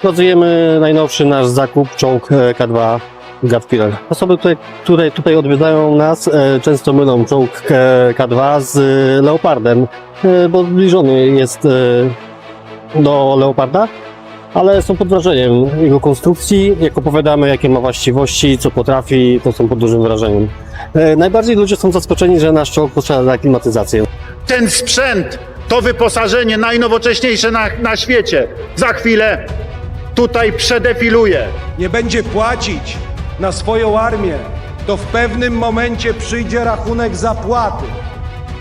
Pracujemy najnowszy nasz zakup, czołg K2 Gatfighter. Osoby, które tutaj odwiedzają nas, często mylą czołg K2 z Leopardem, bo zbliżony jest do Leoparda, ale są pod wrażeniem jego konstrukcji. Jak opowiadamy, jakie ma właściwości, co potrafi, to są pod dużym wrażeniem. Najbardziej ludzie są zaskoczeni, że nasz czołg posiada klimatyzację. Ten sprzęt, to wyposażenie najnowocześniejsze na świecie, za chwilę tutaj przedefiluje. Nie będzie płacić na swoją armię, to w pewnym momencie przyjdzie rachunek zapłaty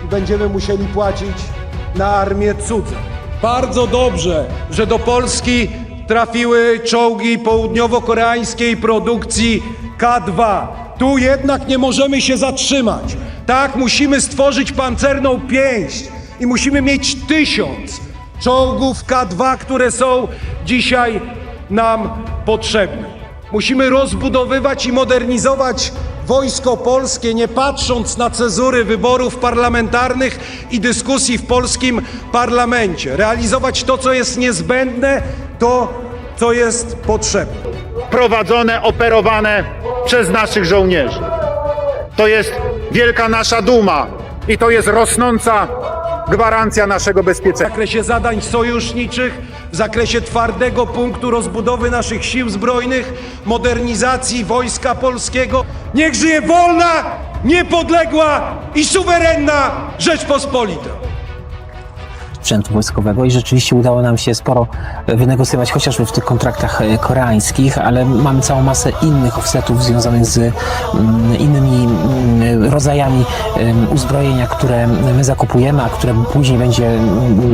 i będziemy musieli płacić na armię cudzą. Bardzo dobrze, że do Polski trafiły czołgi południowo-koreańskiej produkcji K2. Tu jednak nie możemy się zatrzymać. Tak, musimy stworzyć pancerną pięść i musimy mieć 1000 czołgów K2, które są dzisiaj nam potrzebne. Musimy rozbudowywać i modernizować Wojsko Polskie, nie patrząc na cezury wyborów parlamentarnych i dyskusji w polskim parlamencie. Realizować to, co jest niezbędne, to, co jest potrzebne. Prowadzone, operowane przez naszych żołnierzy. To jest wielka nasza duma i to jest rosnąca gwarancja naszego W bezpieczeństwa. zakresie zadań sojuszniczych, w zakresie twardego punktu rozbudowy naszych sił zbrojnych, modernizacji Wojska Polskiego. Niech żyje wolna, niepodległa i suwerenna Rzeczpospolita! Sprzętu wojskowego i rzeczywiście udało nam się sporo wynegocjować, chociażby w tych kontraktach koreańskich, ale mamy całą masę innych offsetów związanych z innymi rodzajami uzbrojenia, które my zakupujemy, a które później będzie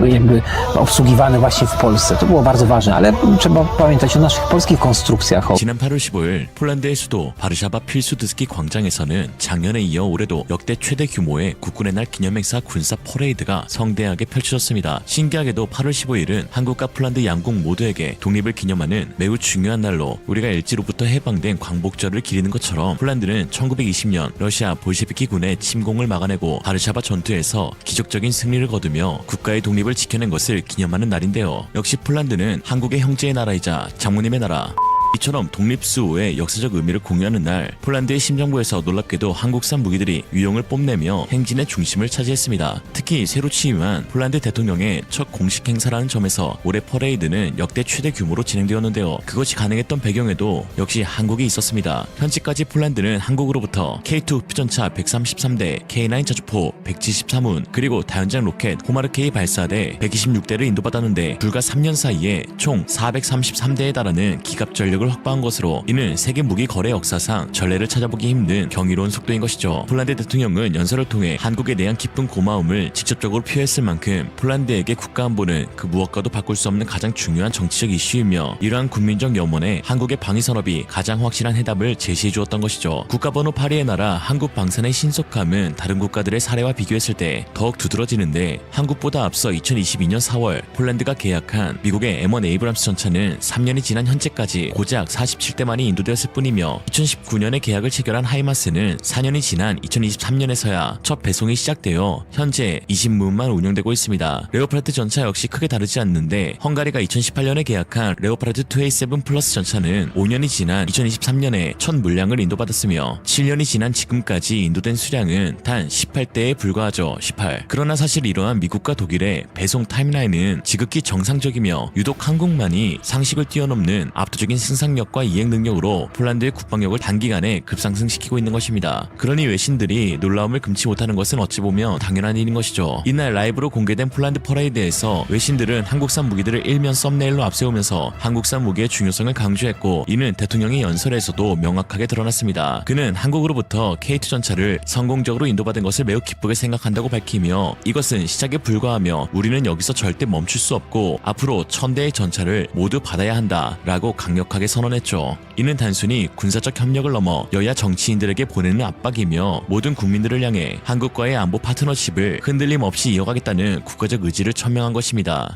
jakby obsługiwane właśnie w Polsce. To było bardzo ważne, ale trzeba pamiętać o naszych polskich konstrukcjach. 지난 8월 15일 폴란드의 수도 바르샤바 필수드스키 광장에서는 작년에 이어 올해도 역대 최대 규모의 국군의 날 기념행사 군사 퍼레이드가 성대하게 펼쳐졌습니다. 신기하게도 8월 15일은 한국과 폴란드 양국 모두에게 독립을 기념하는 매우 중요한 날로 우리가 일제로부터 해방된 광복절을 기리는 것처럼 폴란드는 1920년 러시아 볼셰비키 군의 침공을 막아내고 바르샤바 전투에서 기적적인 승리를 거두며 국가의 독립을 지켜낸 것을 기념하는 날인데요. 역시 폴란드는 한국의 형제의 나라이자 장모님의 나라, 이처럼 독립수호의 역사적 의미를 공유하는 날, 폴란드의 심정부에서 놀랍게도 한국산 무기들이 유용을 뽐내며 행진의 중심을 차지했습니다. 특히 새로 취임한 폴란드 대통령의 첫 공식 행사라는 점에서 올해 퍼레이드는 역대 최대 규모로 진행되었는데요. 그것이 가능했던 배경에도 역시 한국이 있었습니다. 현재까지 폴란드는 한국으로부터 K2 표전차 133대, K9 자주포 173운, 그리고 다연장 로켓 호마르K 발사대 126대를 인도받았는데 불과 3년 사이에 총 433대에 달하는 기갑 전력을 확보한 것으로 이는 세계 무기 거래 역사상 전례를 찾아보기 힘든 경이로운 속도인 것이죠. 폴란드 대통령은 연설을 통해 한국에 대한 깊은 고마움을 직접적으로 표했을 만큼 폴란드에게 국가안보는 그 무엇과도 바꿀 수 없는 가장 중요한 정치적 이슈이며 이러한 국민적 염원에 한국의 방위산업이 가장 확실한 해답을 제시해 주었던 것이죠. 국가번호 8위의 나라 한국 방산의 신속함은 다른 국가들의 사례와 비교했을 때 더욱 두드러지는데, 한국보다 앞서 2022년 4월 폴란드가 계약한 미국의 M1 에이브람스 전차는 3년이 지난 현재까지 고작 47대만이 인도되었을 뿐이며 2019년에 계약을 체결한 하이마스는 4년이 지난 2023년에서야 첫 배송이 시작되어 현재 20문만 운영되고 있습니다. 레오파르트 전차 역시 크게 다르지 않는데, 헝가리가 2018년에 계약한 레오파르트 2A7 플러스 전차는 5년이 지난 2023년에 첫 물량을 인도받았으며 7년이 지난 지금까지 인도된 수량은 단 18대에 불과하죠. 18. 그러나 사실 이러한 미국과 독일의 배송 타임라인은 지극히 정상적이며 유독 한국만이 상식을 뛰어넘는 압도적인 생산력과 이행 능력으로 폴란드의 국방력을 단기간에 급상승시키고 있는 것입니다. 그러니 외신들이 놀라움을 금치 못하는 것은 어찌 보면 당연한 일인 것이죠. 이날 라이브로 공개된 폴란드 퍼레이드에서 외신들은 한국산 무기들을 일면 썸네일로 앞세우면서 한국산 무기의 중요성을 강조했고, 이는 대통령의 연설에서도 명확하게 드러났습니다. 그는 한국으로부터 K2 전차를 성공적으로 인도받은 것을 매우 기쁘게 생각한다고 밝히며, 이것은 시작에 불과하며 우리는 여기서 절대 멈출 수 없고 앞으로 1000대의 전차를 모두 받아야 한다 라고 강력하게 선언했죠. 이는 단순히 군사적 협력을 넘어 여야 정치인들에게 보내는 압박이며 모든 국민들을 향해 한국과의 안보 파트너십을 흔들림 없이 이어가겠다는 국가적 의지를 천명한 것입니다.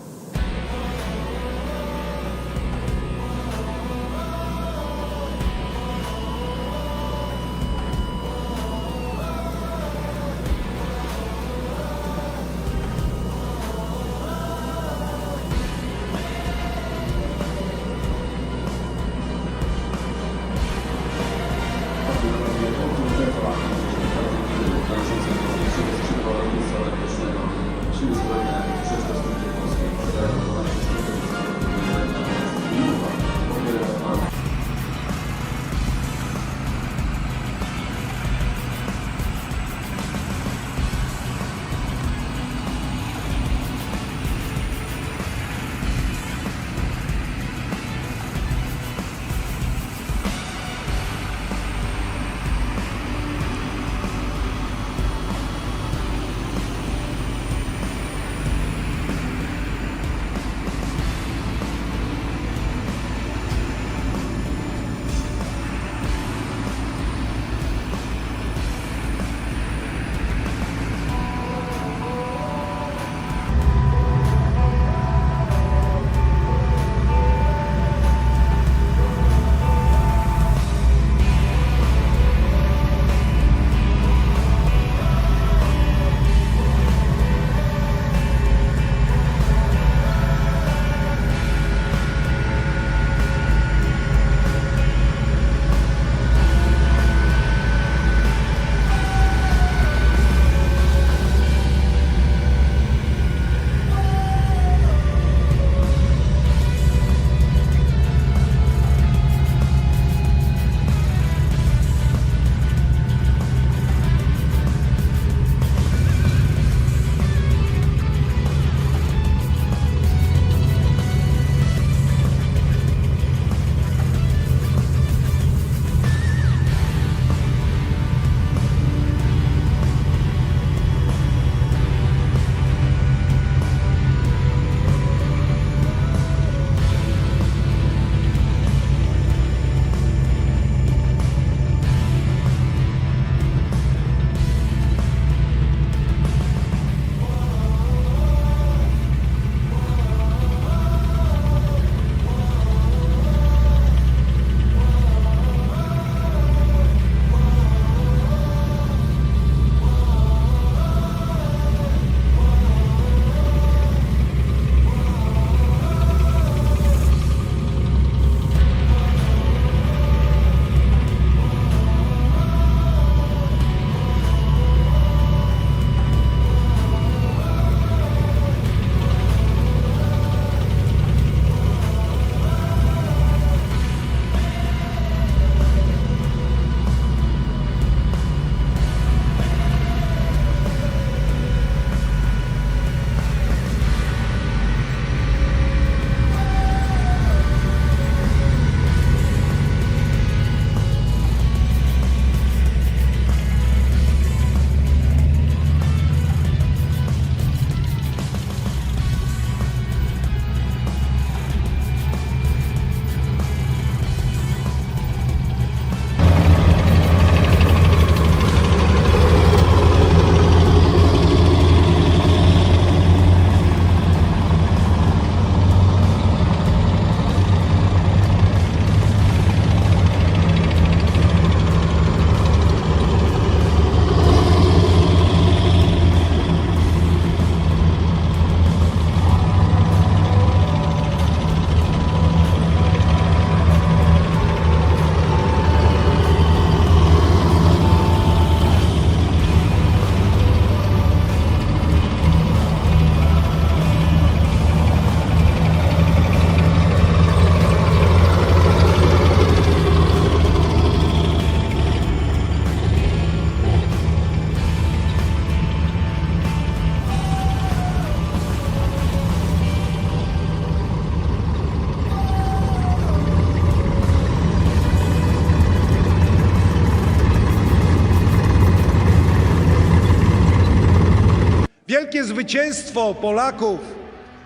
zwycięstwo Polaków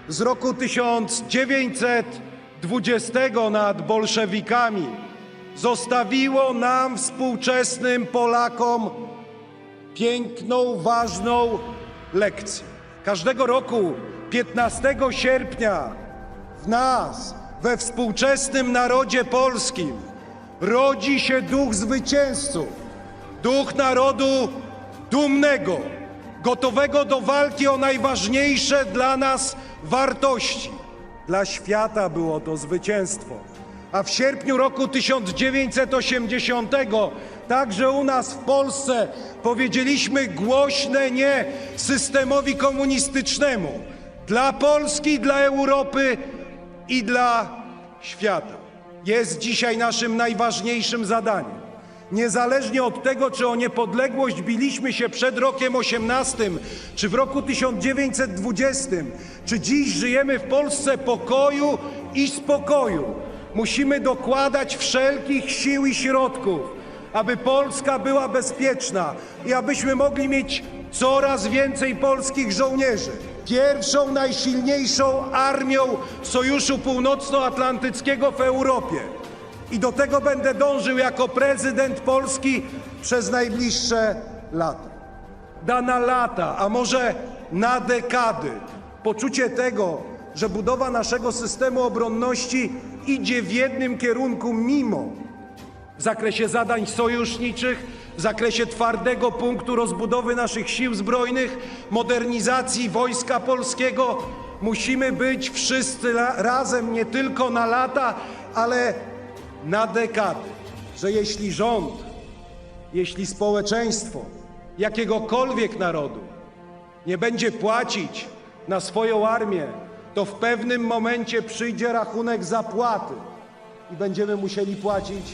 z roku 1920 nad bolszewikami zostawiło nam, współczesnym Polakom, piękną, ważną lekcję. Każdego roku 15 sierpnia w nas, we współczesnym narodzie polskim, rodzi się duch zwycięzców, duch narodu dumnego, gotowego do walki o najważniejsze dla nas wartości. Dla świata było to zwycięstwo. A w sierpniu roku 1980 także u nas w Polsce powiedzieliśmy głośne nie systemowi komunistycznemu. Dla Polski, dla Europy i dla świata. Jest dzisiaj naszym najważniejszym zadaniem. Niezależnie od tego, czy o niepodległość biliśmy się przed rokiem 18, czy w roku 1920, czy dziś żyjemy w Polsce pokoju i spokoju, musimy dokładać wszelkich sił i środków, aby Polska była bezpieczna i abyśmy mogli mieć coraz więcej polskich żołnierzy. Pierwszą, najsilniejszą armią Sojuszu Północnoatlantyckiego w Europie. I do tego będę dążył jako prezydent Polski przez najbliższe lata. Da na lata, a może na dekady poczucie tego, że budowa naszego systemu obronności idzie w jednym kierunku mimo w zakresie zadań sojuszniczych, w zakresie twardego punktu rozbudowy naszych sił zbrojnych, modernizacji Wojska Polskiego. Musimy być wszyscy razem nie tylko na lata, ale na dekady. Że jeśli rząd, jeśli społeczeństwo jakiegokolwiek narodu nie będzie płacić na swoją armię, to w pewnym momencie przyjdzie rachunek zapłaty i będziemy musieli płacić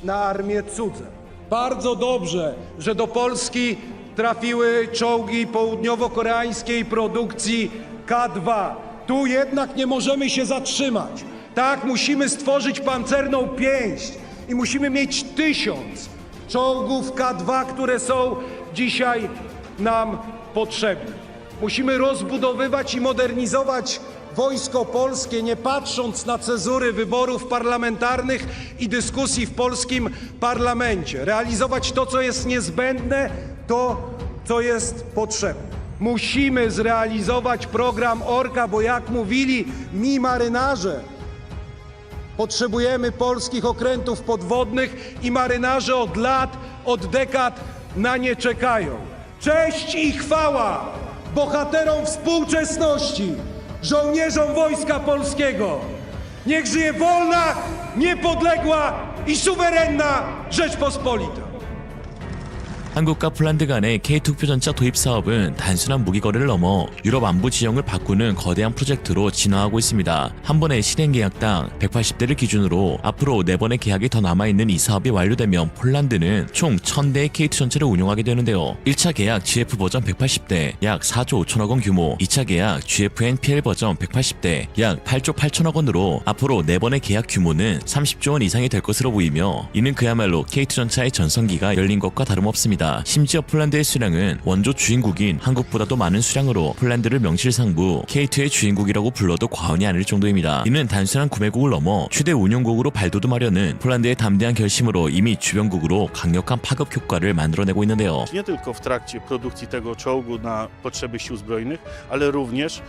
na armię cudze. Bardzo dobrze, że do Polski trafiły czołgi południowo-koreańskiej produkcji K2. Tu jednak nie możemy się zatrzymać. Tak, musimy stworzyć pancerną pięść i musimy mieć 1000 czołgów K2, które są dzisiaj nam potrzebne. Musimy rozbudowywać i modernizować Wojsko Polskie, nie patrząc na cezury wyborów parlamentarnych i dyskusji w polskim parlamencie. Realizować to, co jest niezbędne, to, co jest potrzebne. Musimy zrealizować program Orka, bo jak mówili mi marynarze, potrzebujemy polskich okrętów podwodnych i marynarze od lat, od dekad na nie czekają. Cześć i chwała bohaterom współczesności, żołnierzom Wojska Polskiego. Niech żyje wolna, niepodległa i suwerenna Rzeczpospolita. 한국과 폴란드 간의 K2표전차 도입 사업은 단순한 무기거래를 넘어 유럽 안보 지형을 바꾸는 거대한 프로젝트로 진화하고 있습니다. 한 번의 실행 계약당 180대를 기준으로 앞으로 4번의 계약이 더 남아있는 이 사업이 완료되면 폴란드는 총 1000대의 K2 전차를 운용하게 되는데요. 1차 계약 GF 버전 180대 약 4조 5천억 원 규모, 2차 계약 GFN PL 버전 180대 약 8조 8천억 원으로 앞으로 4번의 계약 규모는 30조 원 이상이 될 것으로 보이며, 이는 그야말로 K2 전차의 전성기가 열린 것과 다름없습니다. 심지어 폴란드의 수량은 원조 주인국인 한국보다도 많은 수량으로 폴란드를 명실상부 K2의 주인국이라고 불러도 과언이 아닐 정도입니다. 이는 단순한 구매국을 넘어 최대 운용국으로 발돋움하려는 폴란드의 담대한 결심으로 이미 주변국으로 강력한 파급 효과를 만들어내고 있는데요. Nie tylko w trakcie produkcji tego czołgu na potrzeby sił zbrojnych, ale również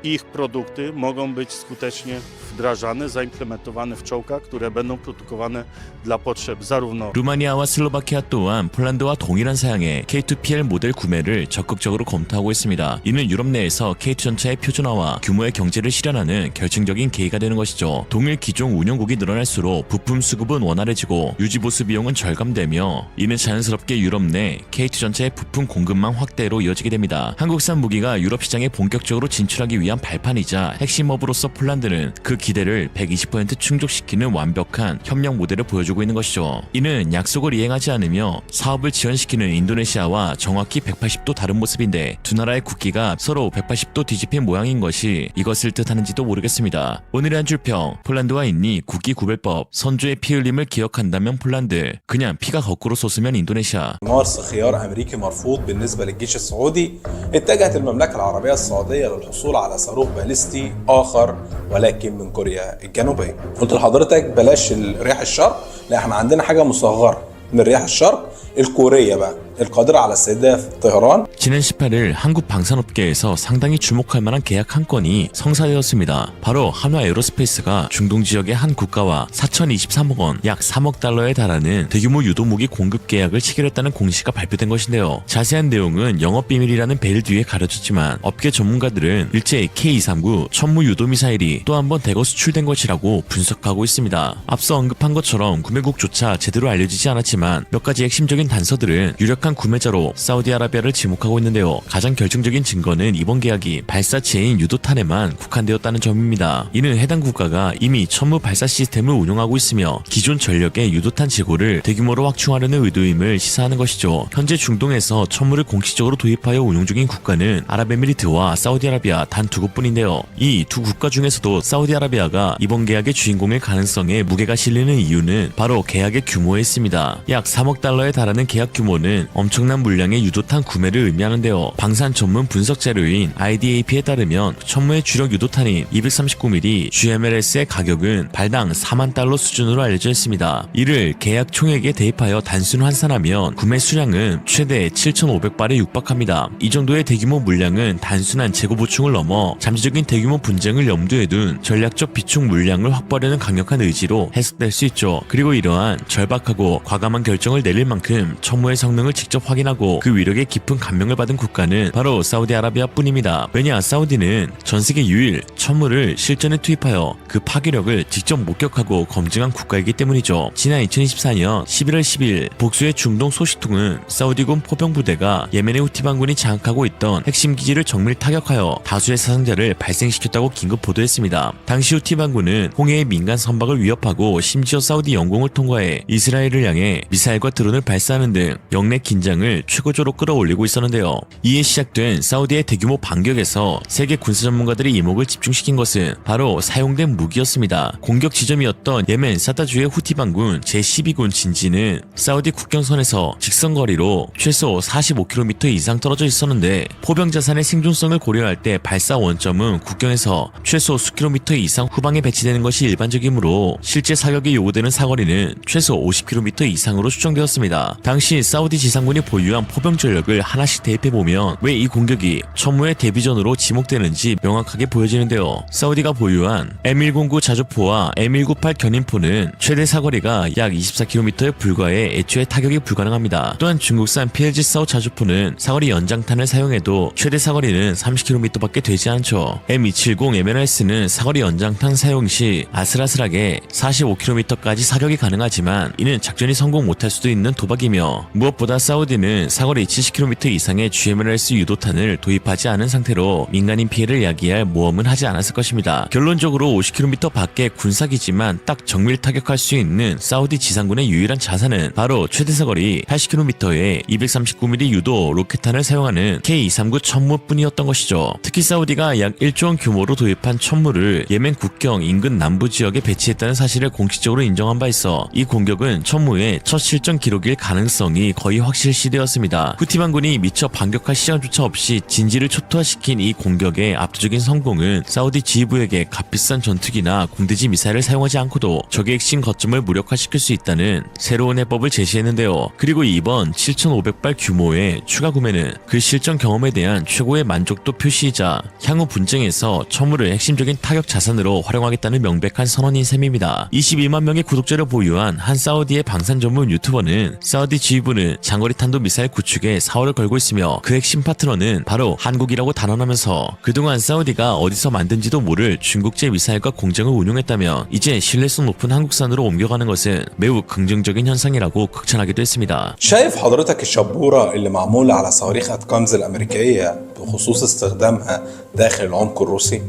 ich produkty mogą być skutecznie wdrażane, zaimplementowane w czołgach, które będą produkowane dla potrzeb zarówno 루마니아와 슬로바키아 또한 폴란드와 동일한 사양의 K2PL 모델 구매를 적극적으로 검토하고 있습니다. 이는 유럽 내에서 K2 전차의 표준화와 규모의 경제를 실현하는 결정적인 계기가 되는 것이죠. 동일 기종 운용국이 늘어날수록 부품 수급은 원활해지고 유지보수 비용은 절감되며, 이는 자연스럽게 유럽 내 K2 전차의 부품 공급망 확대로 이어지게 됩니다. 한국산 무기가 유럽 시장에 본격적으로 진출하기 위한 위한 발판이자 핵심 허브로서 폴란드는 그 기대를 120% 충족시키는 완벽한 협력 모델을 보여주고 있는 것이죠. 이는 약속을 이행하지 않으며 사업을 지연시키는 인도네시아와 정확히 180도 다른 모습인데 두 나라의 국기가 서로 180도 뒤집힌 모양인 것이 이것을 뜻하는지도 모르겠습니다. 오늘의 한 줄평, 폴란드와 인니 국기 구별법, 선조의 피 흘림을 기억한다면 폴란드, 그냥 피가 거꾸로 솟으면 인도네시아. مارس خيار أمريكي مرفوض بالنسبة للجيش السعودي اتجهت المملكة العربية السعودية للحصول على صاروخ باليستي آخر ولكن من كوريا الجنوبية. قلت لحضرتك بلاش رياح الشرق، لا احنا عندنا حاجة مصغرة من رياح الشرق الكورية بقى القادرة على استهداف طهران. 지난 18일 한국 방산업계에서 상당히 주목할 만한 계약 한 건이 성사되었습니다. 바로 한화 에어로스페이스가 중동 지역의 한 국가와 4,023억 원, 약 3억 달러에 달하는 대규모 유도무기 공급 계약을 체결했다는 공시가 발표된 것인데요. 자세한 내용은 영업비밀이라는 벨 뒤에 가려졌지만 업계 전문가들은 일제 K239 천무 유도미사일이 또 한 번 대거 수출된 것이라고 분석하고 있습니다. 앞서 언급한 것처럼 구매국조차 제대로 알려지지 않았지만 몇 가지 핵심적인 단서들은 유력한 구매자로 사우디아라비아를 지목하고 있는데요. 가장 결정적인 증거는 이번 계약이 발사체인 유도탄에만 국한되었다는 점입니다. 이는 해당 국가가 이미 천무 발사 시스템을 운용하고 있으며 기존 전력의 유도탄 재고를 대규모로 확충하려는 의도임을 시사하는 것이죠. 현재 중동에서 천무를 공식적으로 도입하여 운용 중인 국가는 아랍에미리트와 사우디아라비아 단 두 곳뿐인데요. 이 두 국가 중에서도 사우디아라비아가 이번 계약의 주인공일 가능성에 무게가 실리는 이유는 바로 계약의 규모에 있습니다. 약 3억 달러에 달하는 계약 규모는 엄청난 물량의 유도탄 구매를 의미하는데요. 방산 전문 분석 자료인 IDAP에 따르면 천무의 주력 유도탄인 239mm GMLS의 가격은 발당 4만 달러 수준으로 알려져 있습니다. 이를 계약 총액에 대입하여 단순 환산하면 구매 수량은 최대 7,500발에 육박합니다. 이 정도의 대규모 물량은 단순한 재고 보충을 넘어 잠재적인 대규모 분쟁을 염두에 둔 전략적 비축 물량을 확보하려는 강력한 의지로 해석될 수 있죠. 그리고 이러한 절박하고 과감한 결정을 내릴 만큼 천무의 성능을 직접 확인하고 그 위력에 깊은 감명을 받은 국가는 바로 사우디아라비아 뿐입니다. 왜냐, 사우디는 전세계 유일 천무를 실전에 투입하여 그 파괴력을 직접 목격하고 검증한 국가이기 때문이죠. 지난 2024년 11월 10일 복수의 중동 소식통은 사우디군 포병부대가 예멘의 후티 반군이 장악하고 있던 핵심 기지를 정밀 타격하여 다수의 사상자를 발생시켰다고 긴급 보도했습니다. 당시 후티 반군은 홍해의 민간 선박을 위협하고 심지어 사우디 영공을 통과해 이스라엘을 향해 미사일과 드론을 발사하는 등 영내 긴장을 최고조로 끌어올리고 있었는데요. 이에 시작된 사우디의 대규모 반격에서 세계 군사 전문가들이 이목을 집중시킨 것은 바로 사용된 무기였습니다. 공격 지점이었던 예멘 사다주의 후티 반군 제12군 진지는 사우디 국경선에서 직선거리로 최소 45km 이상 떨어져 있었는데 포병 자산의 생존성을 고려할 때 발사 원점은 국경에서 최소 수킬로미터 이상 후방에 배치되는 것이 일반적이므로 실제 사격에 요구되는 사거리는 최소 50km 이상으로 추정되었습니다. 당시 사우디 지상군이 보유한 포병 전력을 하나씩 대입해보면 왜 이 공격이 천무의 데뷔전으로 지목되는지 명확하게 보여지는데요. 사우디가 보유한 M109 자주포와 M198 견인포는 최대 사거리가 약 24km에 불과해 애초에 타격이 불가능합니다. 또한 중국산 PLG-4 자주포는 사거리 연장탄을 사용해도 최대 사거리는 30km밖에 되지 않죠. M270 MNS는 사거리 연장탄 사용 시 아슬아슬하게 45km까지 사격이 가능하지만 이는 작전이 성공 못할 수도 있는 도박이며 무엇보다 사우디는 사거리 70km 이상의 GMLS 유도탄을 도입하지 않은 상태로 민간인 피해를 야기할 모험은 하지 않았을 것입니다. 결론적으로 50km 밖의 군사기지만 딱 정밀 타격할 수 있는 사우디 지상군의 유일한 자산은 바로 최대 사거리 80km의 239mm 유도 로켓탄을 사용하는 K239 천무뿐이었던 것이죠. 특히 사우디가 약 1조 원 규모로 도입한 천무를 예멘 국경 인근 남부 지역에 배치했다는 사실을 공식적으로 인정한 바 있어 이 공격은 천무의 첫 실전 기록일 가능성이 거의 확실시되었습니다. 후티 반군이 미처 반격할 시간조차 없이 진지를 초토화시킨 이 공격의 압도적인 성공은 사우디 지휘부에게 값비싼 전투기나 공대지 미사일을 사용하지 않고도 적의 핵심 거점을 무력화시킬 수 있다는 새로운 해법을 제시했는데요. 그리고 이번 7,500발 규모의 추가 구매는 그 실전 경험에 대한 최고의 만족도 표시이자 향후 분쟁에서 천무를 핵심적인 타격 자산으로 활용하겠다는 명백한 선언인 셈입니다. 22만 명의 구독자를 보유한 한 사우디의 방산 전문 유튜버는 사우디 지휘부는 장거리 장거리 탄도미사일 구축에 사활을 걸고 있으며 그 핵심 파트너는 바로 한국이라고 단언하면서 그동안 사우디가 어디서 만든지도 모를 중국제 미사일과 공정을 운용했다면 이제 신뢰성 높은 한국산으로 옮겨가는 것은 매우 긍정적인 현상이라고 극찬하기도 했습니다. شايف حضرتك الشبورة اللي معمولة على صواريخ أتكامز الأمريكية بخصوص استخدامها داخل العمق الروسي؟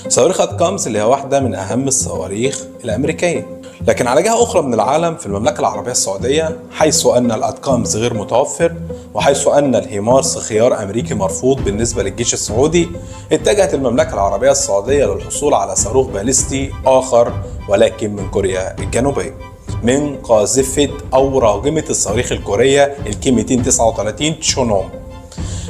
صواريخ أتكامز اللي هي واحدة من أهم الصواريخ الأمريكية، لكن على جهة أخرى من العالم في المملكة العربية السعودية حيث أن الأتكامز غير متوفر وحيث أن الهيمارس خيار أمريكي مرفوض بالنسبة للجيش السعودي، اتجهت المملكة العربية السعودية للحصول على صاروخ باليستي آخر ولكن من كوريا الجنوبية، من قاذفة أو راجمة الصواريخ الكورية الكي 239 تشونوم.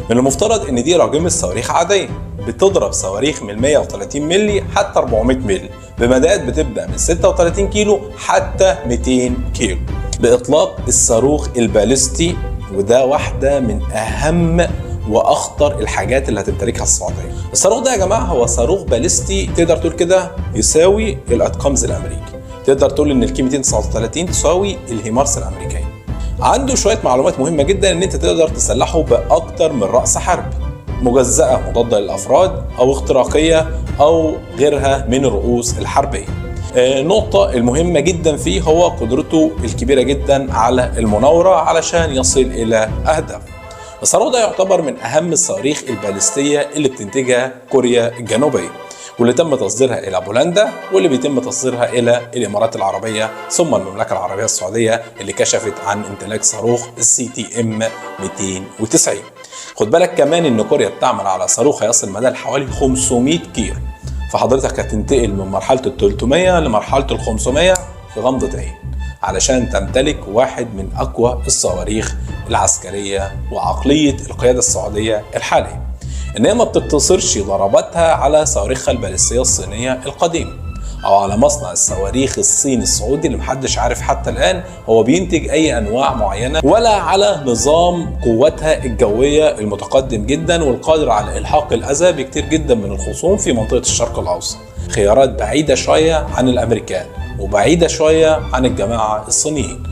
من المفترض ان دي راجمة صواريخ عادية بتضرب صواريخ من 130 ملي حتى 400 ملي بمداد بتبدأ من 36 كيلو حتى 200 كيلو بإطلاق الصاروخ الباليستي، وده واحدة من أهم واخطر الحاجات اللي هتمتلكها السعوديه. الصاروخ ده يا جماعه هو صاروخ باليستي تقدر تقول كده يساوي الاتكامز الامريكي، تقدر تقول ان الكي 239 تساوي الهيمارس الامريكيه. عنده شويه معلومات مهمه جدا ان انت تقدر تسلحه باكتر من راس حربي مجزأة مضادة للأفراد أو اختراقية أو غيرها من الرؤوس الحربية. النقطة المهمة جدا فيه هو قدرته الكبيرة جدا على المناورة علشان يصل إلى أهداف. الصاروخ ده يعتبر من أهم الصواريخ الباليستية اللي بتنتجها كوريا الجنوبية، واللي تم تصديرها إلى بولندا واللي بيتم تصديرها إلى الإمارات العربية ثم المملكة العربية السعودية اللي كشفت عن امتلاك صاروخ CTM 290. خد بالك كمان ان كوريا بتعمل على صاروخ هيصل مدى حوالي 500 كيلو، فحضرتك هتنتقل من مرحله ال 300 لمرحله ال 500 في غمضه عين علشان تمتلك واحد من اقوى الصواريخ العسكريه وعقليه القياده السعوديه الحاليه، ان هي ما بتقتصرش ضرباتها على صواريخها الباليستيه الصينيه القديمه او على مصنع الصواريخ الصيني السعودي اللي محدش عارف حتى الان هو بينتج اي انواع معينه، ولا على نظام قوتها الجويه المتقدم جدا والقادر على الحاق الاذى بكتير جدا من الخصوم في منطقه الشرق الاوسط. خيارات بعيده شويه عن الامريكان وبعيده شويه عن الجماعه الصينيين.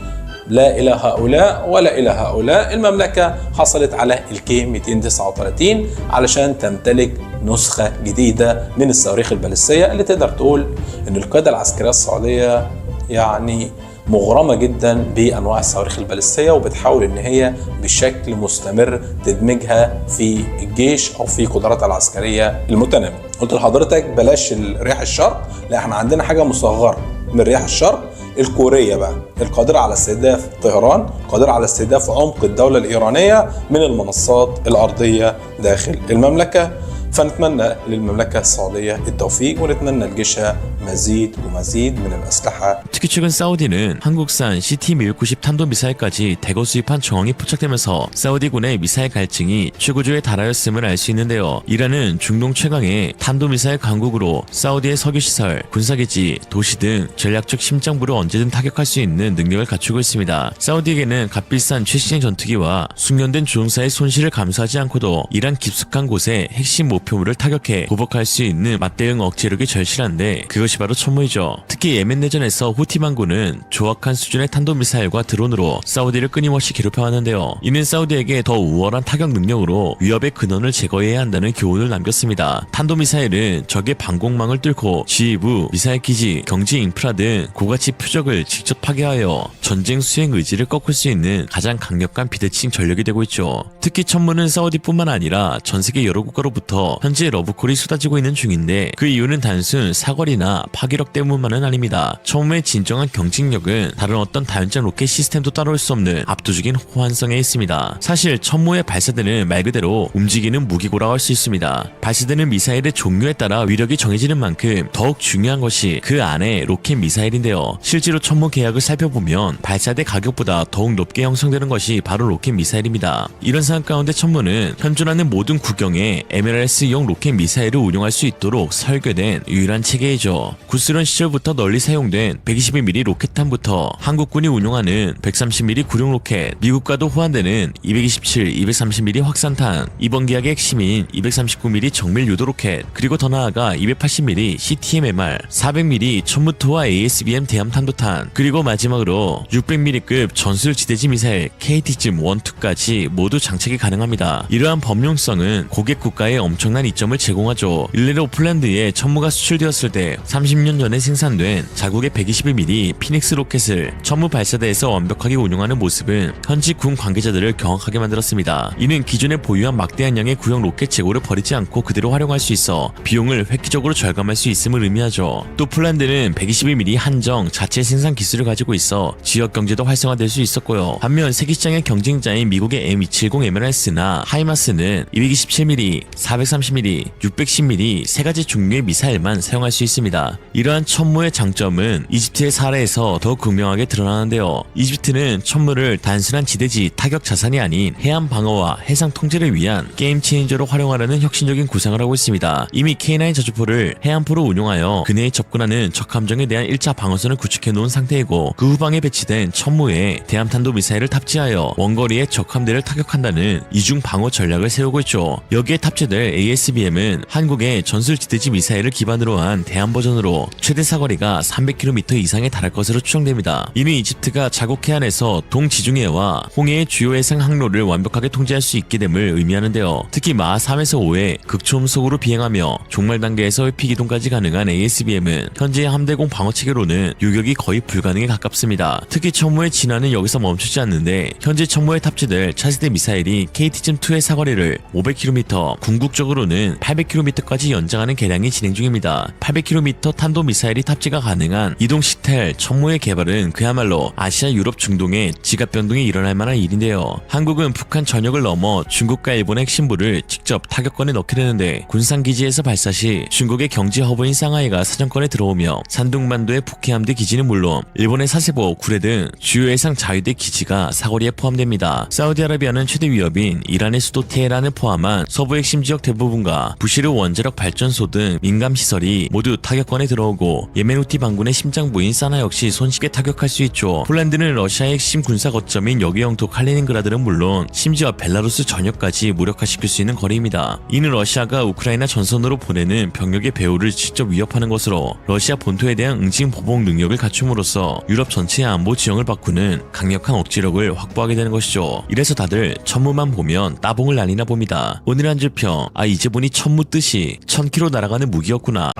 لا إلى هؤلاء ولا إلى هؤلاء. المملكة حصلت على الكي 239 علشان تمتلك نسخة جديدة من الصواريخ الباليستية اللي تقدر تقول إن القيادة العسكرية السعودية يعني مغرمة جدا بأنواع الصواريخ الباليستية وبتحاول إن هي بشكل مستمر تدمجها في الجيش أو في قدراتها العسكرية المتنامية. قلت لحضرتك بلاش رياح الشرق، لا احنا عندنا حاجة مصغرة من رياح الشرق الكورية بقى، القادرة على استهداف طهران، القادرة على استهداف عمق الدولة الإيرانية من المنصات الأرضية داخل المملكة. فنتمنى للمملكة السعودية التوفيق ونتمنى لجيشها مزيد ومزيد من الأسلحة. 특히 최근 사우디는 한국산 CT-190 탄도미사일까지 대거 수입한 정황이 포착되면서 사우디군의 미사일 갈증이 최고조에 달하였음을 알 수 있는데요. 이란은 중동 최강의 탄도미사일 강국으로 사우디의 석유시설, 군사기지, 도시 등 전략적 심장부를 언제든 타격할 수 있는 능력을 갖추고 있습니다. 사우디에게는 값비싼 최신의 전투기와 숙련된 조종사의 손실을 감수하지 않고도 이란 깊숙한 곳에 핵심 목표물을 타격해 보복할 수 있는 맞대응 억제력이 절실한데 그것이 바로 천무이죠. 특히 예멘 내전에서 후티 반군은 조악한 수준의 탄도미사일과 드론으로 사우디를 끊임없이 괴롭혀왔는데요. 이는 사우디에게 더 우월한 타격 능력으로 위협의 근원을 제거해야 한다는 교훈을 남겼습니다. 탄도미사일은 적의 방공망을 뚫고 지휘부, 미사일 기지, 경제 인프라 등 고가치 표적을 직접 파괴하여 전쟁 수행 의지를 꺾을 수 있는 가장 강력한 비대칭 전력이 되고 있죠. 특히 천무는 사우디뿐만 아니라 전 세계 여러 국가로부터 현재 러브콜이 쏟아지고 있는 중인데 그 이유는 단순 사거리나 파괴력 때문만은 아닙니다. 천무의 진정한 경직력은 다른 어떤 다연장 로켓 시스템도 따라올 수 없는 압도적인 호환성에 있습니다. 사실 천무에 발사되는 말 그대로 움직이는 무기고라고 할 수 있습니다. 발사되는 미사일의 종류에 따라 위력이 정해지는 만큼 더욱 중요한 것이 그 안에 로켓 미사일인데요. 실제로 천무 계약을 살펴보면 발사대 가격보다 더욱 높게 형성되는 것이 바로 로켓 미사일입니다. 이런 상황 가운데 천무는 현존하는 모든 국경에 MLRS AS용 로켓 미사일을 운용할 수 있도록 설계된 유일한 체계이죠. 구스론 시절부터 널리 사용된 121mm 로켓탄부터 한국군이 운용하는 130mm 구룡 로켓, 미국과도 호환되는 227, 230mm 확산탄, 이번 계약의 핵심인 239mm 정밀 유도 로켓, 그리고 더 나아가 280mm CTMMR, 400mm 천무토와 ASBM 대함탄도탄, 그리고 마지막으로 600mm급 전술 지대지 미사일 KT즘-1, 2까지 모두 장착이 가능합니다. 이러한 범용성은 고객 국가에 엄청난 이점을 제공하죠. 일례로 폴란드에 천무가 수출되었을 때 30년 전에 생산된 자국의 121mm 피닉스 로켓을 천무 발사대에서 완벽하게 운용하는 모습은 현지 군 관계자들을 경악하게 만들었습니다. 이는 기존에 보유한 막대한 양의 구형 로켓 재고를 버리지 않고 그대로 활용할 수 있어 비용을 획기적으로 절감할 수 있음을 의미하죠. 또 폴란드는 121mm 한정 자체 생산 기술을 가지고 있어 지역 경제도 활성화될 수 있었고요. 반면 세계시장의 경쟁자인 미국의 M270 MLRS나 하이마스는 227mm, 430mm, 610mm 세 가지 종류의 미사일만 사용할 수 있습니다. 이러한 천무의 장점은 이집트의 사례에서 더 극명하게 드러나는데요. 이집트는 천무를 단순한 지대지 타격 자산이 아닌 해안 방어와 해상 통제를 위한 게임 체인저로 활용하려는 혁신적인 구상을 하고 있습니다. 이미 K9 저주포를 해안포로 운용하여 그네에 접근하는 적 함정에 대한 1차 방어선을 구축해 놓은 상태이고, 그 후방에 배치된 천무에 대함탄도 미사일을 탑재하여 원거리의 적 함대를 타격한다는 이중 방어 전략을 세우고 있죠. 여기에 탑재될 ASBM은 한국의 전술 지대지 미사일을 기반으로 한 대함 버전으로 최대 사거리가 300km 이상에 달할 것으로 추정됩니다. 이는 이집트가 자국 해안에서 동지중해와 홍해의 주요 해상 항로를 완벽하게 통제할 수 있게 됨을 의미하는데요. 특히 마하 3에서 5에 극초음속으로 비행하며 종말 단계에서 회피 기동까지 가능한 ASBM은 현재 함대공 방어 체계로는 요격이 거의 불가능에 가깝습니다. 특히 천무의 진화는 여기서 멈추지 않는데, 현재 천무에 탑재될 차세대 미사일이 KT즘-2의 사거리를 500km, 궁극적으로는 800km까지 연장하는 개량이 진행 중입니다. 800km 탄도 미사일이 탑재가 가능한 이동 시텔 천무의 개발은 그야말로 아시아, 유럽, 중동의 지각 변동이 일어날 만한 일인데요. 한국은 북한 전역을 넘어 중국과 일본의 핵심부를 직접 타격권에 넣게 되는데, 군산기지에서 발사 시 중국의 경제 허브인 상하이가 사정권에 들어오며 산둥반도의 북해함대 기지는 물론 일본의 사세보, 구례 등 주요 해상 자위대 기지가 사거리에 포함됩니다. 사우디아라비아는 최대 위협인 이란의 수도 테헤란을 포함한 서부 핵심 지역 대부분과 부시르 원자력 발전소 등 민감 시설이 모두 타격권에 들어오고, 예멘 후티 반군의 심장부인 사나 역시 손쉽게 타격할 수 있죠. 폴란드는 러시아의 핵심 군사 거점인 여기 영토 칼리닝그라드는 물론 심지어 벨라루스 전역까지 무력화시킬 수 있는 거리입니다. 이는 러시아가 우크라이나 전선으로 보내는 병력의 배후를 직접 위협하는 것으로 러시아 본토에 대한 응징 보복 능력을 갖춤으로써 유럽 전체의 안보 지형을 바꾸는 강력한 억지력을 확보하게 되는 것이죠. 이래서 다들 천무만 보면 따봉을 날리나 봅니다. 오늘 한 줄평, 이제 보니 천무 뜻이 1000km 날아가는 무기였구나.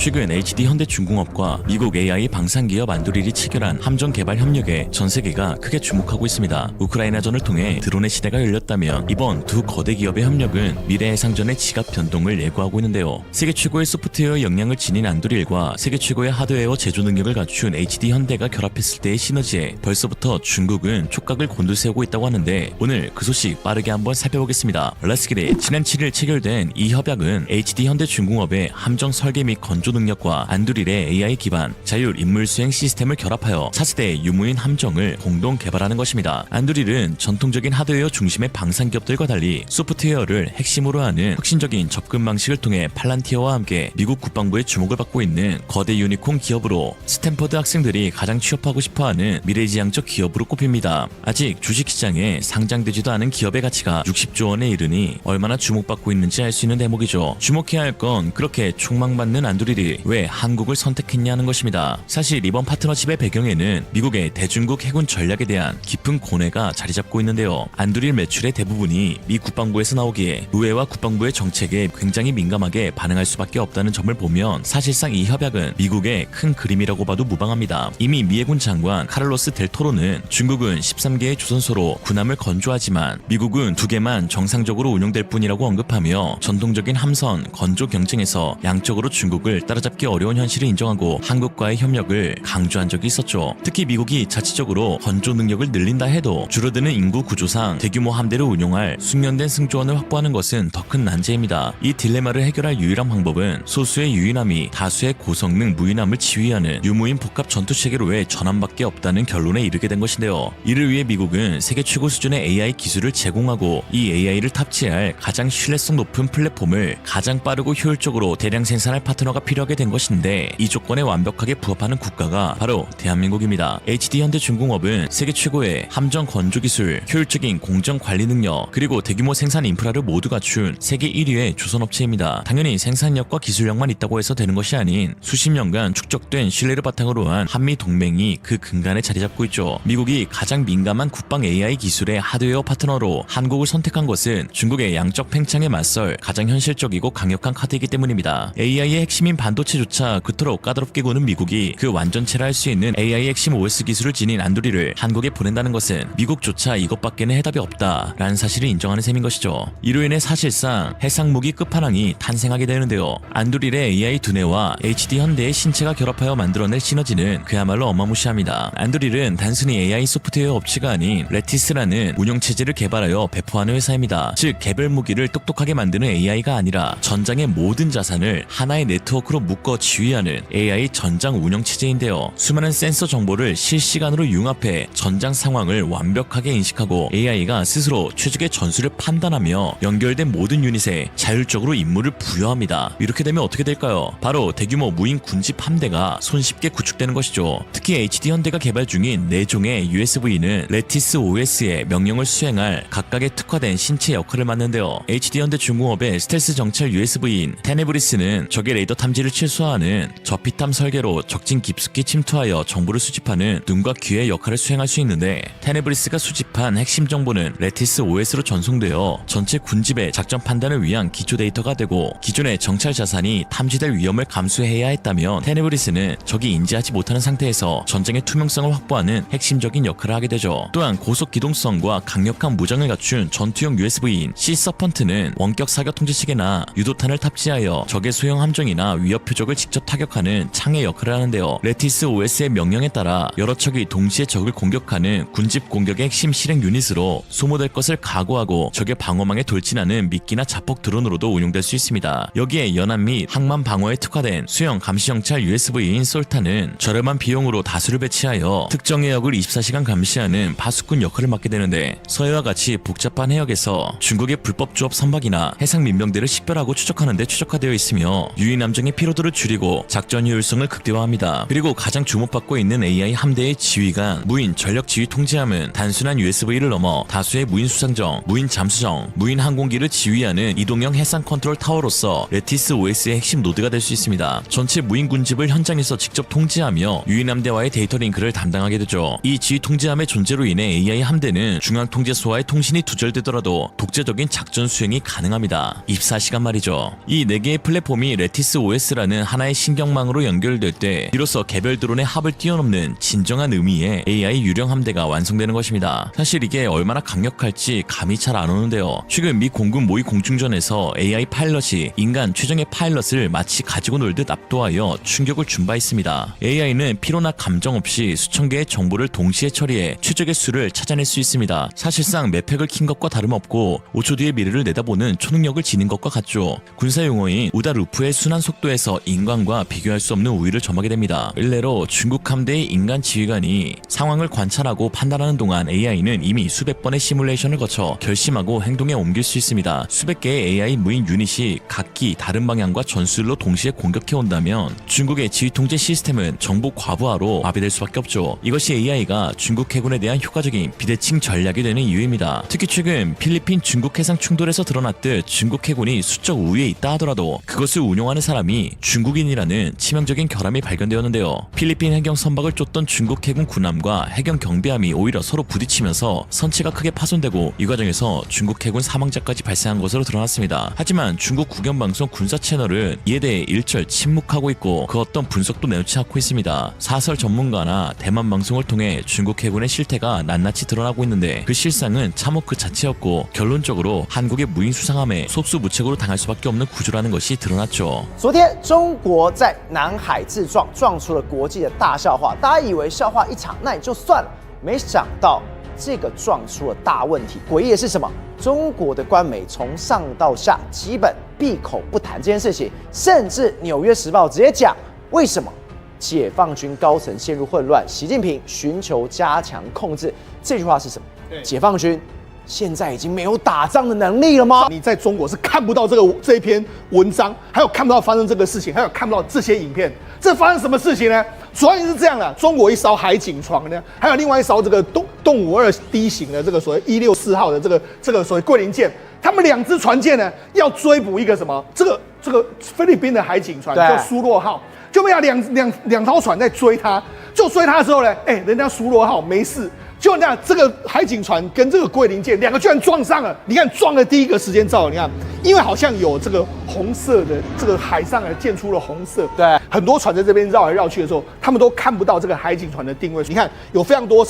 최근 HD 현대중공업과 미국 AI 방산기업 안드릴이 체결한 함정 개발 협력에 전 세계가 크게 주목하고 있습니다. 우크라이나전을 통해 드론의 시대가 열렸다면 이번 두 거대 기업의 협력은 미래 해상전의 지각 변동을 예고하고 있는데요. 세계 최고의 소프트웨어 역량을 지닌 안드릴과 세계 최고의 하드웨어 제조 능력을 갖춘 HD 현대가 결합했을 때의 시너지에 벌써부터 중국은 촉각을 곤두세우고 있다고 하는데, 오늘 그 소식 빠르게 한번 살펴보겠습니다. Let's get it. 지난 7일 체결된 이 협약은 HD 현대중공업의 함정 설계 및 건조 능력과 안드릴의 AI 기반 자율 임물 수행 시스템을 결합하여 차세대 유무인 함정을 공동 개발하는 것입니다. 안드릴은 전통적인 하드웨어 중심의 방산 기업들과 달리 소프트웨어를 핵심으로 하는 혁신적인 접근 방식을 통해 팔란티어와 함께 미국 국방부의 주목을 받고 있는 거대 유니콘 기업으로 스탠퍼드 학생들이 가장 취업하고 싶어하는 미래지향적 기업으로 꼽힙니다. 아직 주식시장에 상장되지도 않은 기업의 가치가 60조 원에 이르니 얼마나 주목받고 있는지 알 수 있는 대목이죠. 주목해야 할 건 그렇게 촉망받는 안드릴이 왜 한국을 선택했냐는 것입니다. 사실 이번 파트너십의 배경에는 미국의 대중국 해군 전략에 대한 깊은 고뇌가 자리 잡고 있는데요. 안드릴 매출의 대부분이 미 국방부에서 나오기에 의회와 국방부의 정책에 굉장히 민감하게 반응할 수밖에 없다는 점을 보면 사실상 이 협약은 미국의 큰 그림이라고 봐도 무방합니다. 이미 미 해군 장관 카를로스 델 토로는 중국은 13개의 조선소로 군함을 건조하지만 미국은 2개만 정상적으로 운용될 뿐이라고 언급하며 전통적인 함선 건조 경쟁에서 양적으로 중국을 따라잡기 어려운 현실을 인정하고 한국과의 협력을 강조한 적이 있었죠. 특히 미국이 자체적으로 건조 능력을 늘린다 해도 줄어드는 인구 구조상 대규모 함대를 운용할 숙련된 승조원을 확보하는 것은 더 큰 난제입니다. 이 딜레마를 해결할 유일한 방법은 소수의 유인함이 다수의 고성능 무인함을 지휘하는 유무인 복합 전투 체계로의 전환밖에 없다는 결론에 이르게 된 것인데요. 이를 위해 미국은 세계 최고 수준의 AI 기술을 제공하고 이 AI를 탑재할 가장 신뢰성 높은 플랫폼을 가장 빠르고 효율적으로 대량 생산할 파트너가 필요하게 된 것인데 이 조건에 완벽하게 부합하는 국가가 바로 대한민국입니다. HD현대중공업은 세계 최고의 함정 건조 기술, 효율적인 공정 관리 능력, 그리고 대규모 생산 인프라를 모두 갖춘 세계 1위의 조선업체입니다. 당연히 생산력과 기술력만 있다고 해서 되는 것이 아닌 수십 년간 축적된 신뢰를 바탕으로 한 한미 동맹이 그 근간에 자리 잡고 있죠. 미국이 가장 민감한 국방 AI 기술의 하드웨어 파트너로 한국을 선택한 것은 중국의 양적 팽창에 맞설 가장 현실적이고 강력한 카드이기 때문입니다. AI의 핵심인 반도체조차 그토록 까다롭게 구는 미국이 그 완전체를 할 수 있는 AI 핵심 OS 기술을 지닌 안두리를 한국에 보낸다는 것은 미국조차 이것밖에는 해답이 없다라는 사실을 인정하는 셈인 것이죠. 이로 인해 사실상 해상무기 끝판왕이 탄생하게 되는데요. 안두릴의 AI 두뇌와 HD현대의 신체가 결합하여 만들어낼 시너지는 그야말로 어마무시합니다. 안두릴은 단순히 AI 소프트웨어 업체가 아닌 레티스라는 운영체제를 개발하여 배포하는 회사입니다. 즉 개별 무기를 똑똑하게 만드는 AI가 아니라 전장의 모든 자산을 하나의 네트워크로 묶어 지휘하는 AI 전장 운영체제인데요. 수많은 센서 정보를 실시간으로 융합해 전장 상황을 완벽하게 인식하고 AI가 스스로 최적의 전술을 판단하며 연결된 모든 유닛에 자율적으로 임무를 부여합니다. 이렇게 되면 어떻게 될까요? 바로 대규모 무인 군집 함대가 손쉽게 구축되는 것이죠. 특히 HD현대가 개발 중인 4종의 USV는 레티스 OS의 명령을 수행할 각각의 특화된 신체 역할을 맡는데요. HD현대중공업의 스텔스 정찰 USV인 테네브리스는 적의 레이더 탐지를 최소화하는 저피탐 설계로 적진 깊숙이 침투하여 정보를 수집하는 눈과 귀의 역할을 수행할 수 있는데 테네브리스가 수집한 핵심 정보는 레티스 OS로 전송되어 전체 군집의 작전 판단을 위한 기초 데이터가 되고 기존의 정찰 자산이 탐지될 위험을 감수해야 했다면 테네브리스는 적이 인지하지 못하는 상태에서 전쟁의 투명성을 확보하는 핵심적인 역할을 하게 되죠. 또한 고속 기동성과 강력한 무장을 갖춘 전투용 USV인 C-서펀트는 원격 사격 통제 체계나 유도탄을 탑재하여 적의 소형 함정이나 위협 표적을 직접 타격하는 창의 역할을 하는데요. 레티스 OS의 명령에 따라 여러 척이 동시에 적을 공격하는 군집 공격의 핵심 실행 유닛으로 소모될 것을 각오하고 적의 방어망에 돌진하는 미끼나 자폭 드론으로도 운용될 수 있습니다. 여기에 연안 및 항만 방어에 특화된 수형 감시정찰 USV인 솔타는 저렴한 비용으로 다수를 배치하여 특정 해역을 24시간 감시하는 파수꾼 역할을 맡게 되는데 서해와 같이 복잡한 해역에서 중국의 불법 조업 선박이나 해상 민병대를 식별하고 추적하는 데 최적화되어 있으며 유인 함정의 피로도를 줄이고 작전 효율성을 극대화합니다. 그리고 가장 주목받고 있는 AI 함대의 지휘관 무인 전력 지휘 통제함은 단순한 USV를 넘어 다수의 무인 수상정, 무인 잠수정, 무인 항공기를 지휘하는 이동형 해상 컨트롤 타워로서 레티스 OS의 핵심 노드가 될 수 있습니다. 전체 무인 군집을 현장에서 직접 통제하며 유인 함대와의 데이터 링크를 담당하게 되죠. 이 지휘 통제함의 존재로 인해 AI 함대는 중앙 통제소와의 통신이 두절되더라도 독재적인 작전 수행이 가능합니다. 24시간 말이죠. 이 4개의 플랫폼이 레티스 OS라는 하나의 신경망으로 연결될 때 비로소 개별 드론의 합을 뛰어넘는 진정한 의미의 AI 유령 함대가 완성되는 것입니다. 사실 이게 얼마나 강력할지 감이 잘 안 오는데요. 최근 미 공군 모의 공중전에서 AI 파일럿이 인간 최정예 파일럿을 마치 가지고 놀듯 압도하여 충격을 준 바 있습니다. AI는 피로나 감정 없이 수천 개의 정보를 동시에 처리해 최적의 수를 찾아낼 수 있습니다. 사실상 맵팩을 킨 것과 다름없고 5초 뒤의 미래를 내다보는 초능력을 지닌 것과 같죠. 군사 용어인 우다루프의 순환 속도에서 인간과 비교할 수 없는 우위를 점하게 됩니다. 일례로 중국 함대의 인간 지휘관이 상황을 관찰하고 판단하는 동안 AI는 이미 수백 번의 시뮬레이션을 거쳐 결심하고 행동에 옮길 수 있습니다. 수백 개의 AI 무인 유닛이 각기 다른 방향과 전술로 동시에 공격해 온다면 중국의 지휘 통제 시스템은 정보 과부하로 마비될 수밖에 없죠. 이것이 AI가 중국 해군에 대한 효과적인 비대칭 전략이 되는 이유입니다. 특히 최근 필리핀 중국 해상 충돌에서 드러났듯 중국 해군이 수적 우위에 있다 하더라도 그것을 운용하는 사람이 중국인이라는 치명적인 결함이 발견되었는데요. 필리핀 해경 선박을 쫓던 중국 해군 군함과 해경 경비함이 오히려 서로 부딪히면서 선체가 크게 파손되고 이 과정에서 중국 해군 사망자까지 발생한 것으로 드러났습니다. 하지만 중국 국영방송 군사 채널은 이에 대해 일절 침묵하고 있고 그 어떤 분석도 내놓지 않고 있습니다. 사설 전문가나 대만 방송을 통해 중국 해군의 실태가 낱낱이 드러나고 있는데 그 실상은 참혹 그 자체였고 결론적으로 한국의 무인 수상함에 속수무책으로 당할 수밖에 없는 구조라는 것이 드러났죠. 昨天中国在南海自撞，撞出了国际的大笑话。大家以为笑话一场，那也就算了，没想到这个撞出了大问题。诡异的是什么？中国的官媒从上到下基本闭口不谈这件事情，甚至《纽约时报》直接讲为什么解放军高层陷入混乱，习近平寻求加强控制。这句话是什么？解放军现在已经没有打仗的能力了吗？你在中国是看不到这一篇文章，还有看不到发生这个事情，还有看不到这些影片。这发生什么事情呢？主要是这样的：中国一艘海警船呢，还有另外一艘这个动52 D 型的这个所谓164号的这个所谓桂林舰，他们2支船舰呢要追捕一个什么？这个菲律宾的海警船叫苏洛号，就没有两艘船在追他，就追他的时候呢，人家苏洛号没事。就那这个海警船跟这个桂林舰2个居然撞上了，你看撞的第一个时间照，你看，因为好像有这个红色的这个海上溅出了红色，对，很多船在这边绕来绕去的时候，他们都看不到这个海警船的定位。你看有非常多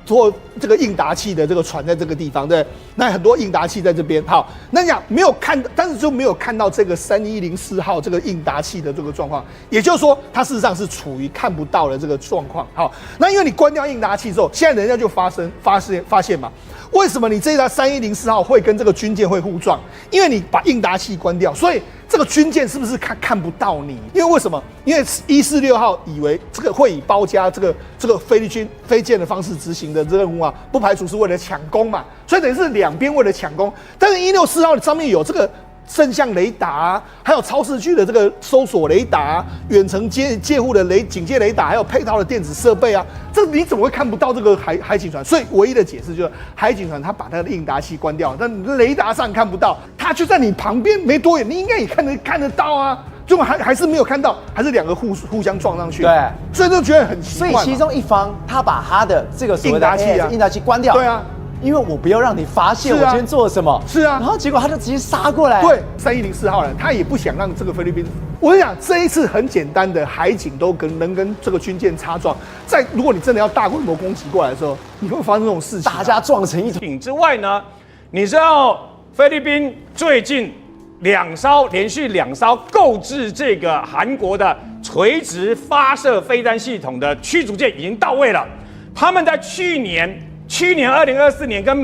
做这个应答器的这个船在这个地方，对，那很多应答器在这边。好，那讲没有看，但是就没有看到这个3104号这个应答器的这个状况，也就是说，它事实上是处于看不到的这个状况。好，那因为你关掉应答器之后，现在人家就发现嘛，为什么你这一台3104号会跟这个军舰会互撞？因为你把应答器关掉，所以这个军舰是不是看不到你？因为为什么？因为146号以为这个会以包夹这个菲律宾飞舰的方式执行的任务啊，不排除是为了抢攻嘛，所以等于是两边为了抢攻。但是164号上面有这个正向雷达啊，还有超视距的这个搜索雷达啊，远程介护的警戒雷达，还有配套的电子设备啊，这你怎么会看不到这个海警船？所以唯一的解释就是海警船它把它的应答器关掉，但雷达上看不到，它就在你旁边没多远，你应该也看得到啊。结果还是没有看到，还是2个互相撞上去，对，所以就觉得很奇怪。所以其中一方他把他的这个所谓的应答器关掉，对啊，因为我不要让你发现我今天做了什么，是啊，然后结果他就直接杀过来，对，3104号人他也不想让这个菲律宾。我跟你讲，这一次很简单的海警都能跟这个军舰擦撞，如果你真的要大规模攻击过来的时候，你会发生这种事情，大家撞成一团。之外呢，你知道菲律宾最近连续2艘购置这个韩国的垂直发射飞弹系统的驱逐舰已经到位了。他们在去年2024年跟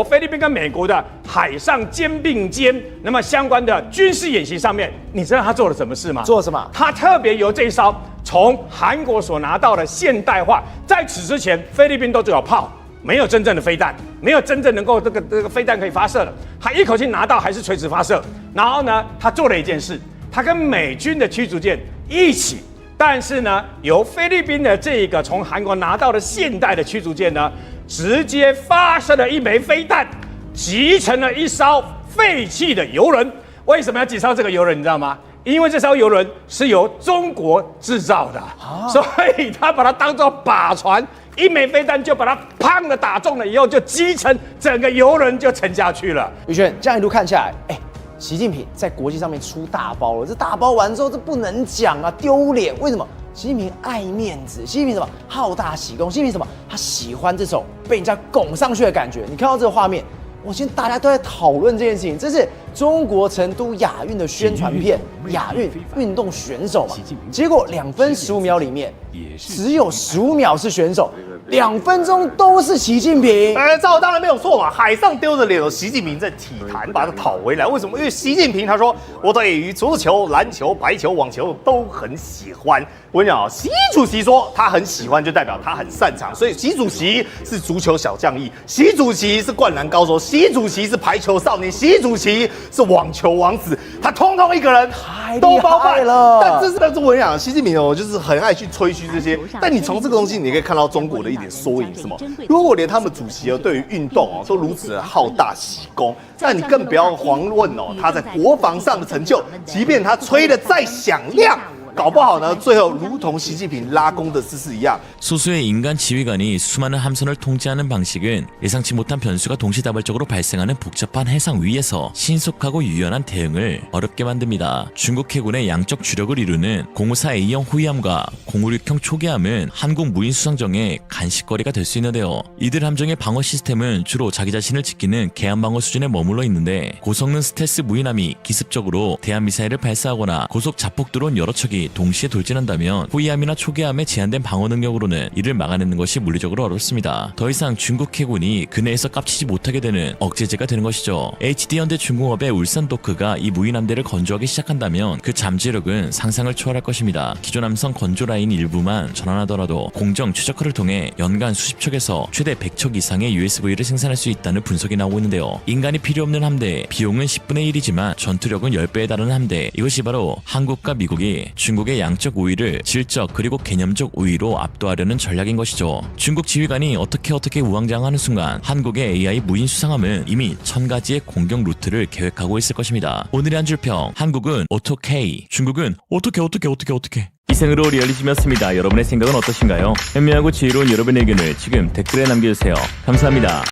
菲律宾跟美国的海上肩并肩，那么相关的军事演习上面，你知道他做了什么事吗？做了什么？他特别由这一艘从韩国所拿到的现代化，在此之前菲律宾都只有炮。没有真正的飞弹，没有真正能够这个飞弹可以发射的，他一口气拿到还是垂直发射。然后呢，他做了一件事，他跟美军的驱逐舰一起，但是呢，由菲律宾的这个从韩国拿到的现代的驱逐舰呢，直接发射了1枚飞弹，集成了一艘废弃的油轮。为什么要击烧这个油轮？你知道吗？因为这艘油轮是由中国制造的，所以他把它当作靶船。1枚飞弹就把它砰的打中了，以后就击沉整个油轮就沉下去了。宇轩，这样一路看下来，习近平在国际上面出大包了。这大包完之后，这不能讲啊，丢脸。为什么？习近平爱面子，习近平什么好大喜功，习近平什么他喜欢这种被人家拱上去的感觉。你看到这个画面，现在大家都在讨论这件事情，这是中国成都亚运的宣传片，亚运运动选手嘛，结果2分15秒里面只有15秒是选手，2分钟都是习近平。这当然没有错嘛，海上丢着脸有习近平在体坛把它讨回来。为什么？因为习近平他说我对于足球、篮球、排球、网球都很喜欢。我跟你讲啊，习主席说他很喜欢，就代表他很擅长。所以习主席是足球小将翼，习主席是灌篮高手，习主席是排球少年，习主席是网球王子，他通通一个人都包办了。但是我跟你讲，习近平就是很爱去吹嘘这些。但你从这个东西，你可以看到中国的一点缩影，什么？如果连他们主席对于运动都如此的好大喜功，那你更不要遑论他在国防上的成就，即便他吹得再响亮。搞不好呢，最后如同习近平拉弓的姿势一样。 소수의 인간 지휘관이 수많은 함선을 통제하는 방식은 예상치 못한 변수가 동시다발적으로 발생하는 복잡한 해상 위에서 신속하고 유연한 대응을 어렵게 만듭니다. 중국 해군의 양적 주력을 이루는 054A형 호위함과 056형 초계함은 한국 무인 수상정의 간식거리가 될 수 있는데요. 이들 함정의 방어 시스템은 주로 자기 자신을 지키는 개함 방어 수준에 머물러 있는데 고성능 스텔스 무인함이 기습적으로 대한미사일을 발사하거나 고속 자폭 드론 여러 척이 동시에 돌진한다면 호위함이나 초계함의 제한된 방어 능력으로는 이를 막아내는 것이 물리적으로 어렵습니다. 더 이상 중국 해군이 그 내에서 깝치지 못하게 되는 억제제가 되는 것이죠. HD현대 중공업의 울산도크가 이 무인함대를 건조하기 시작한다면 그 잠재력은 상상을 초월할 것입니다. 기존 함선 건조 라인 일부만 전환하더라도 공정 최적화를 통해 연간 수십 척에서 최대 100척 이상의 USV를 생산할 수 있다는 분석이 나오고 있는데요. 인간이 필요 없는 함대, 비용은 10분의 1이지만 전투력은 10배에 달하는 함대, 이것이 바로 한국과 미국이 중국의 양적 우위를 질적 그리고 개념적 우위로 압도하려는 전략인 것이죠. 중국 지휘관이 어떻게 우왕좌왕하는 순간 한국의 AI 무인 수상함은 이미 1000가지의 공격 루트를 계획하고 있을 것입니다. 오늘의 한 줄평, 한국은 오토케이, 중국은 어떻게 이상으로 리얼리즘이었습니다. 여러분의 생각은 어떠신가요? 현명하고 지혜로운 여러분의 의견을 지금 댓글에 남겨주세요. 감사합니다.